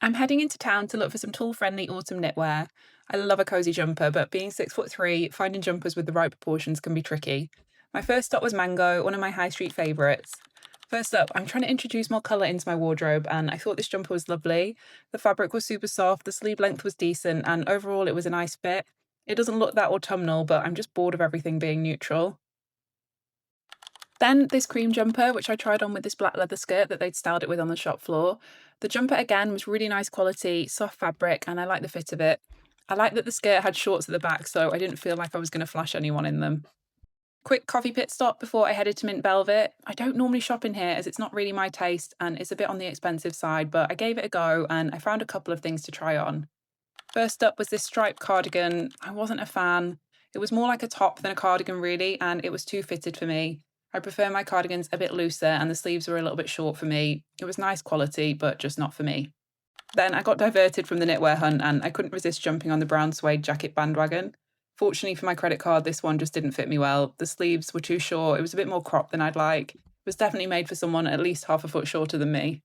I'm heading into town to look for some tall-friendly autumn knitwear. I love a cozy jumper, but being 6'3", finding jumpers with the right proportions can be tricky. My first stop was Mango, one of my high street favourites. First up, I'm trying to introduce more colour into my wardrobe, and I thought this jumper was lovely. The fabric was super soft, the sleeve length was decent, and overall it was a nice fit. It doesn't look that autumnal, but I'm just bored of everything being neutral. Then this cream jumper, which I tried on with this black leather skirt that they'd styled it with on the shop floor. The jumper again was really nice quality, soft fabric, and I like the fit of it. I like that the skirt had shorts at the back, so I didn't feel like I was going to flash anyone in them. Quick coffee pit stop before I headed to Mint Velvet. I don't normally shop in here as it's not really my taste and it's a bit on the expensive side, but I gave it a go and I found a couple of things to try on. First up was this striped cardigan. I wasn't a fan. It was more like a top than a cardigan, really, and it was too fitted for me. I prefer my cardigans a bit looser, and the sleeves were a little bit short for me. It was nice quality, but just not for me. Then I got diverted from the knitwear hunt, and I couldn't resist jumping on the brown suede jacket bandwagon. Fortunately for my credit card, this one just didn't fit me well. The sleeves were too short, it was a bit more cropped than I'd like. It was definitely made for someone at least half a foot shorter than me.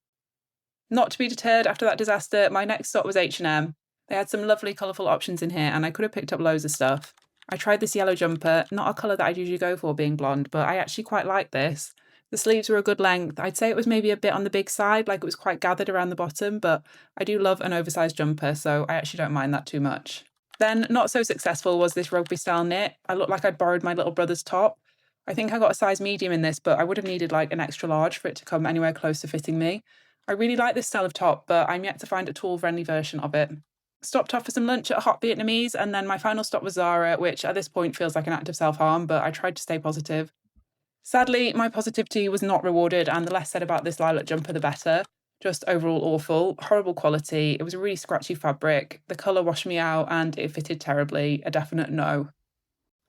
Not to be deterred after that disaster, my next stop was H&M. They had some lovely colourful options in here and I could have picked up loads of stuff. I tried this yellow jumper, not a colour that I'd usually go for being blonde, but I actually quite like this. The sleeves were a good length. I'd say it was maybe a bit on the big side, like it was quite gathered around the bottom, but I do love an oversized jumper, so I actually don't mind that too much. Then, not so successful was this rugby style knit. I looked like I'd borrowed my little brother's top. I think I got a size medium in this, but I would have needed like an extra large for it to come anywhere close to fitting me. I really like this style of top, but I'm yet to find a tall-friendly version of it. Stopped off for some lunch at Hot Vietnamese, and then my final stop was Zara, which at this point feels like an act of self-harm, but I tried to stay positive. Sadly, my positivity was not rewarded, and the less said about this lilac jumper, the better. Just overall awful, horrible quality. It was a really scratchy fabric. The colour washed me out, and it fitted terribly. A definite no.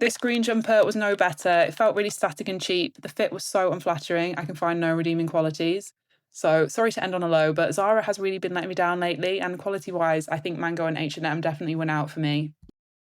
This green jumper was no better. It felt really static and cheap. The fit was so unflattering. I can find no redeeming qualities. So sorry to end on a low, but Zara has really been letting me down lately, and quality-wise, I think Mango and H&M definitely went out for me.